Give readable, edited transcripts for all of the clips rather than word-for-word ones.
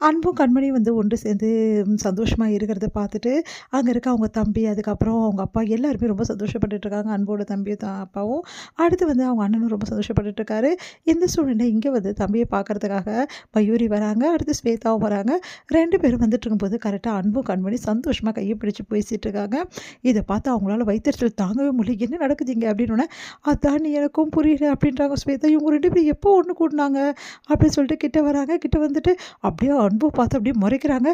அன்பும் கண்மணியும் வந்து ஒன்று சேர்ந்து சந்தோஷமா இருக்கிறத பார்த்துட்டு, அங்க இருக்க அவங்க தம்பி, அதுக்கப்புறம் அவங்க அப்பா எல்லாருமே ரொம்ப சந்தோஷப்பட்டுட்டு இருக்காங்க. அன்போட தம்பியும், அப்பாவும். அடுத்து வந்து அவங்க அண்ணனும் ரொம்ப சந்தோஷப்பட்டுட்டு இருக்காரு. இந்த சூழ்நிலை இங்க வந்து தம்பிய பார்க்கறதுக்காக மயூரி வராங்க. அடுத்து ஸ்வேதாவும் வராங்க. 2 பேரும் வந்துட்டு இருக்கும்போது கரெக்ட்டா அன்பும் கண்மணி சந்தோஷமா கைய பிடிச்சு பேசிட்டு இருக்காங்க. இத பார்த்து அவங்களால வயித்தெரிச்சல் தாங்கவே முடியல. "என்ன நடக்குது இங்க?" அப்படின்னோனே, "அதானே எனக்கும் புரியல" அப்படின்றாங்க ஸ்வேதா. "இவங்க 2 பேரும் எப்போ ஒண்ணு கூடுனாங்க?" அப்படின்னு சொல்லிட்டு கிட்ட வராங்க. கிட்ட வந்துட்டு அப்படியே அன்பு பார்த்து அப்படியே முறைக்கிறாங்க.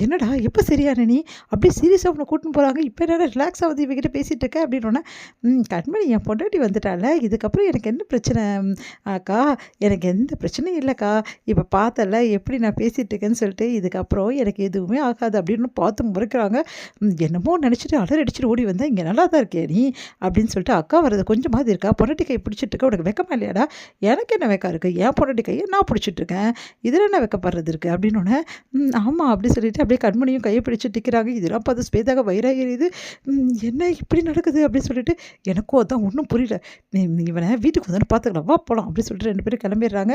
"என்னடா எப்போ சரியான நீ? அப்படியே சீரியஸா உன்ன கூட்டின்னு போறாங்க. இப்ப என்னடா ரிலாக்ஸா வந்து இவகிட்ட பேசிட்டு இருக்க?" அப்படின்னோனே, கண்மணி என் பொண்டாட்டி வந்துட்டால்ல. இதுக்கப்புறம் எனக்கு என்ன பிரச்சனை அக்கா? எனக்கு எந்த பிரச்சனையும் இல்லக்கா. இப்ப பார்த்தல்ல எப்படி நான் பேசிட்டு இருக்கேன்னு சொல்லிட்டு, இதுக்கப்புறம் எனக்கு எதுவுமே ஆகாது." அப்படின்னு பார்த்து முறைக்கிறாங்க. என்னமோ நினச்சிட்டு அலறி அடிச்சுட்டு ஓடி வந்தேன். "இங்க நல்லா தான் இருக்கியா நீ?" அப்படின்னு சொல்லிட்டு, "அக்கா வர்றது கொஞ்சமாவது இருக்கா? பொண்டாட்டி கை பிடிச்சிட்டு இருக்க. உனக்கு வெட்கமா இல்லையாடா?" "எனக்கு என்ன வெட்கம் இருக்கு? என் பொண்டாட்டி கைய நான் பிடிச்சிட்டு இருக்கேன். இதில என்ன வெட்கப்படுறது இருக்கு?" அப்படின்னோனே, ஆமா" அப்படி சொல்லிட்டு அப்படியே கண்மணியும் கைய பிடிச்சு நிக்கிறாங்க. இதெல்லாம் பார்த்து ஸ்வேதாக்கு வயிறாக எரியுது. "என்ன இப்படி நடக்குது?" அப்படின்னு சொல்லிட்டு, எனக்கும் அதான் ஒண்ணும் புரியல. இவன வீட்டுக்கு வந்தோனே பார்த்துக்கலாம். வா போலாம்." அப்படின்னு சொல்லிட்டு 2 பேரும் கிளம்பிடுறாங்க.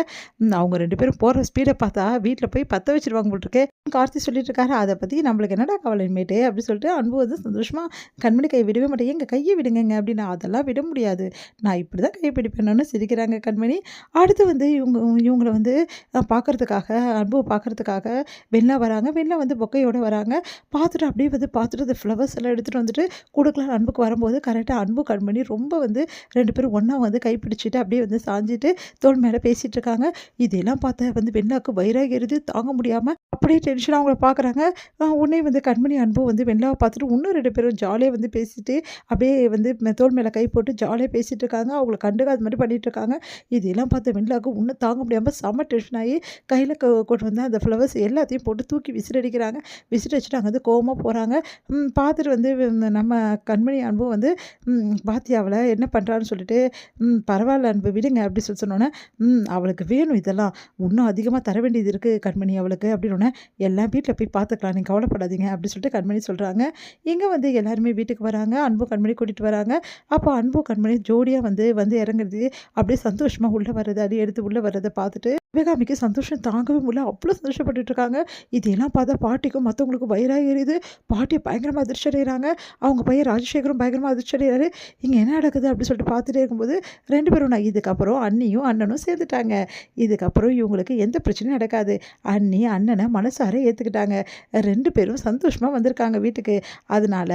அவங்க 2 பேரும் போற ஸ்பீட பார்த்தா வீட்ல போய் பத்த வச்சுருவாங்க போல இருக்கே. கார்த்தி சொல்லிட்டு இருக்காரு, "அத பத்தி நம்மளுக்கு என்னடா கவலை இனிமேட்டு?" அப்படி சொல்லிட்டு அன்பு வந்து சந்தோஷமா கண்மணி கை விடவே மாட்டேன். "ஏங்க கைய விடுங்கங்க" அப்படின்னா, "அதெல்லாம் விட முடியாது. நான் இப்படிதான் கை பிடிப்பேன்னு" சிரிக்கிறாங்க கண்மணி. அடுத்து வந்து இவங்கள வந்து பார்க்கறதுக்காக அன்புவ பார்க்கறதுக்காக வெண்லா வராங்க. வெண்லா வந்து பொக்கையோட வராங்க. பார்த்துட்டு அப்படியே வந்து பார்த்துட்டு அந்த ஃப்ளவர்ஸ் எல்லாம் எடுத்துட்டு வந்துட்டு குடுக்கலாம்னு அன்புக்கு வரும்போது, கரெக்ட்டா அன்பு கண்மணி ரொம்ப வந்து 2 பேரும் ஒண்ணா வந்து கை பிடிச்சுட்டு அப்படியே வந்து சாஞ்சுட்டு தோள் மேல பேசிட்டு இருக்காங்க. இதெல்லாம் பார்த்த வந்து வெண்லாக்கு வயிறாக எரியுது. தாங்க முடியாம அப்படியே டென்ஷனா அவங்கள பார்க்குறாங்க. உடனே வந்து கண்மணி அன்பும் வந்து வெண்லாவ பார்த்துட்டு இன்னும் 2 பேரும் ஜாலியா வந்து பேசிட்டு, அப்படியே வந்து தோள் மேல கை போட்டு ஜாலியா பேசிட்டு இருக்காங்க. அவங்கள கண்டுக்காத மாரி பண்ணிட்டு இருக்காங்க. இதெல்லாம் பார்த்த வெண்லாக்கு இன்னும் தாங்க முடியாம செம்ம டென்ஷன் ஆயி கையில கொண்டு வந்த அந்த ஃப்ளவர்ஸ் எல்லாத்தையும் போட்டு தூக்கி விசிறடிக்கிறாங்க. விசிறடிச்சுட்டு அங்கேருந்து கோவமா போறாங்க. பார்த்துட்டு வந்து நம்ம கண்மணி அன்பும் வந்து "பாத்தியா அவள என்ன பண்றான்னு?" சொல்லிட்டு, பரவால்ல அன்பு விடுங்க" அப்படி சொல்லி சொன்னோனே, அவளுக்கு வேணும் இதெல்லாம். இன்னும் அதிகமா தர வேண்டியது இருக்கு கண்மணி அவளுக்கு" அப்படின்னோனே, "எல்லாம் வீட்ல போய் பார்த்துக்கலாம். நீங்க கவலைப்படாதீங்க" அப்படி சொல்லிட்டு கண்மணி சொல்றாங்க. இங்க வந்து எல்லாருமே வீட்டுக்கு வராங்க. அன்பு கண்மணி கூட்டிட்டு வராங்க. அப்போ அன்பு கண்மணி ஜோடியா வந்து வந்து இறங்குறது, அப்படியே சந்தோஷமா உள்ள வர்றது, அடி எடுத்து உள்ள வர்றத பார்த்துட்டு சிவகாமிக்கு சந்தோஷம் தாங்கவே முடியல. அவ்ளோ சந்தோஷப்பட்டுட்டு இருக்காங்க. இதெல்லாம் பார்த்தா பாட்டிக்கும் மத்தவங்களுக்கும் வயிறாக எரியுது. பாட்டி பயங்கரமா அதிர்ச்சி அடையிறாங்க. அவங்க பையன் ராஜசேகரும் பயங்கரமா அதிர்ச்சி அடையிறாரு. "இங்க என்ன நடக்குது?" அப்படின்னு சொல்லிட்டு பார்த்துட்டே இருக்கும்போது 2 பேரும் இதுக்கப்புறம் அண்ணியும் அண்ணனும் சேர்ந்துட்டாங்க. இதுக்கப்புறம் இவங்களுக்கு எந்த பிரச்சனையும் நடக்காது. அண்ணி அண்ணன மனசார ஏத்துக்கிட்டாங்க. 2 பேரும் சந்தோஷமா வந்திருக்காங்க வீட்டுக்கு. அதனால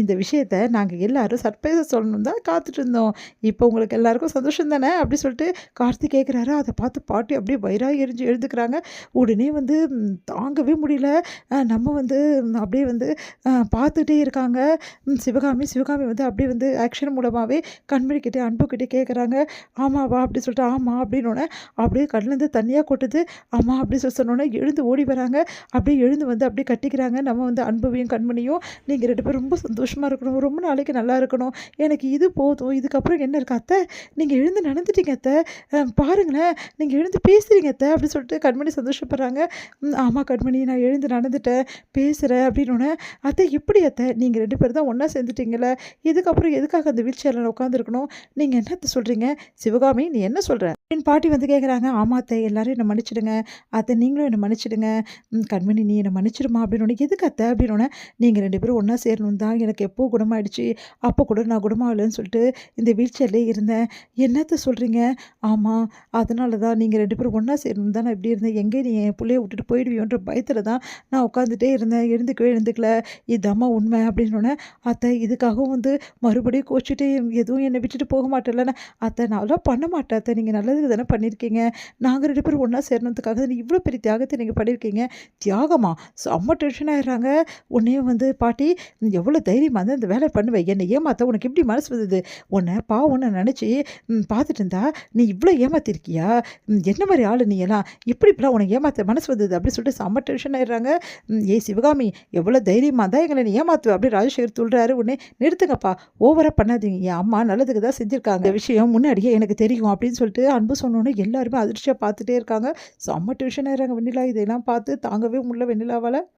இந்த விஷயத்த நாங்க எல்லாரும் சர்ப்ரைஸா சொல்லணும்னு தான் காத்துட்டு இருந்தோம். இப்போ உங்களுக்கு எல்லாருக்கும் சந்தோஷம் தானே? அப்படி சொல்லிட்டு கார்த்தி கேட்குறாரு. அத பார்த்து பாட்டி அப்படியே வயிறாக எரிஞ்சு எழுந்துக்கிறாங்க. உடனே வந்து தாங்கவே முடியல. நம்ம வந்து அப்படியே வந்து பார்த்துட்டே இருக்காங்க. சிவகாமி வந்து அப்படியே வந்து ஆக்ஷன் மூலமாவே கண்மணிக்கிட்ட, அன்புக்கிட்ட கேட்குறாங்க. "ஆமாவா?" அப்படி சொல்லிட்டு, "ஆமா" அப்படின்னோனே, அப்படியே கண்லேருந்து தண்ணியா கொட்டுது. "ஆமா" அப்படி சொல்லி சொன்னோனே எழுந்து ஓடி வராங்க. அப்படியே எழுந்து வந்து அப்படியே கட்டிக்கிறாங்க. நம்ம வந்து அன்புவையும் கண்மணியும், "நீங்க 2 பேரும் ரொம்ப சந்தோஷமா இருக்கணும். ரொம்ப நாளைக்கு நல்லா இருக்கணும். எனக்கு இது போதும். இதுக்கப்புறம் என்ன இருக்கு அத்தை? நீங்க எழுந்து நடந்துட்டீங்க அத்தை. பாருங்களேன், நீங்க எழுந்து பேசுறீங்க அத்தை" அப்படின்னு சொல்லிட்டு கண்மணி சந்தோஷப்படுறாங்க. "ஆமா கண்மணி, நான் எழுந்து நடந்துட்டேன், பேசுறேன்" அப்படின்னோனே, "அத்தை எப்படி அத்தை? நீங்க 2 பேரும் தான் ஒண்ணா சேர்ந்துட்டீங்கல்ல. இதுக்கப்புறம் எதுக்காக அந்த வீல் சேர்ல உட்காந்துருக்கணும்? நீங்க என்ன அத்தை சொல்றீங்க? சிவகாமி நீ என்ன சொல்ற?" என் பாட்டி வந்து கேட்குறாங்க. "ஆமா அத்தை, எல்லாரும் என்ன மன்னிச்சுடுங்க. அத்தை நீங்களும் என்ன மன்னிச்சுடுங்க. கண்மணி நீ என்ன மன்னிச்சிடுமா" அப்படின்னோனே, "எதுக்கு அத்தை?" அப்படின்னோனே, "நீங்க 2 பேரும் ஒண்ணா சேரணும் தான். எனக்கு எப்போ குணமாயிடுச்சு. அப்போ கூட நான் குணமாகலன்னு சொல்லிட்டு இந்த வீல் சேர்லயே இருந்தேன்." "என்னத்த சொல்றீங்க?" "ஆமா. அதனால தான் நீங்க 2 பேரும் ஒண்ணா சேரணும்னு தான் நான் இப்படி இருந்தேன். எங்கே நீ என் புள்ளைய விட்டுட்டு போயிடுவியோன்ற பயத்துல தான் நான் உட்காந்துட்டே இருந்தேன். எழுந்துக்கல. இதாம்மா உண்மை" அப்படின்னோனே, "அத்தை இதுக்காகவும் வந்து மறுபடியும் கோச்சிட்டு எதுவும் என்னை விட்டுட்டு போக மாட்டேல்லன்னு." "அத்தை நான் அதெல்லாம் பண்ண மாட்டேன் அத்தை. நீங்க நல்லதுக்கு தானே பண்ணியிருக்கீங்க. நாங்க 2 பேரும் ஒண்ணா சேரணுன்றதுக்காக இவ்வளோ பெரிய தியாகத்த நீங்க பண்ணியிருக்கீங்க." "தியாகமா?" செம்ம டென்ஷன் ஆயிடுறாங்க. உடனே வந்து பாட்டி, "எவ்வளோ தைரியமா இருந்தா இந்த வேலைய பண்ணுவ? என்னை ஏமாத்த உனக்கு எப்படி மனசு வந்தது? உன்னை பாவம்னு நினச்சி பார்த்துட்டு இருந்தா நீ இவ்வளோ ஏமாத்திருக்கியா? என்ன மாரி ஆளு நீ எல்லாம்? இப்படிலாம் உனக்கு ஏமாத்த மனசு வந்தது?" அப்படின்னு சொல்லிட்டு செம்ம டென்ஷன் ஆயிடுறாங்க. "ஏய் சிவகாமி, எவ்வளோ தைரியமா இருந்தா எங்கள நீ ஏமாத்துவ?" அப்படி ராஜசேகர் துள்றாரு. உடனே, "நிறுத்துங்கப்பா, ஓவரா பண்ணாதீங்க. என் அம்மா நல்லதுக்கு தான் செஞ்சிருக்காங்க. இந்த விஷயம் முன்னாடியே எனக்கு தெரியும்" அப்படின்னு சொல்லிட்டு அன்பு சொன்னோனே எல்லாருமே அதிர்ச்சியா பார்த்துட்டே இருக்காங்க. செம்ம டென்ஷன் ஆயிடுறாங்க வெண்ணிலா. இதெல்லாம் பார்த்து தாங்கவே முடியல வெண்ணிலாவால.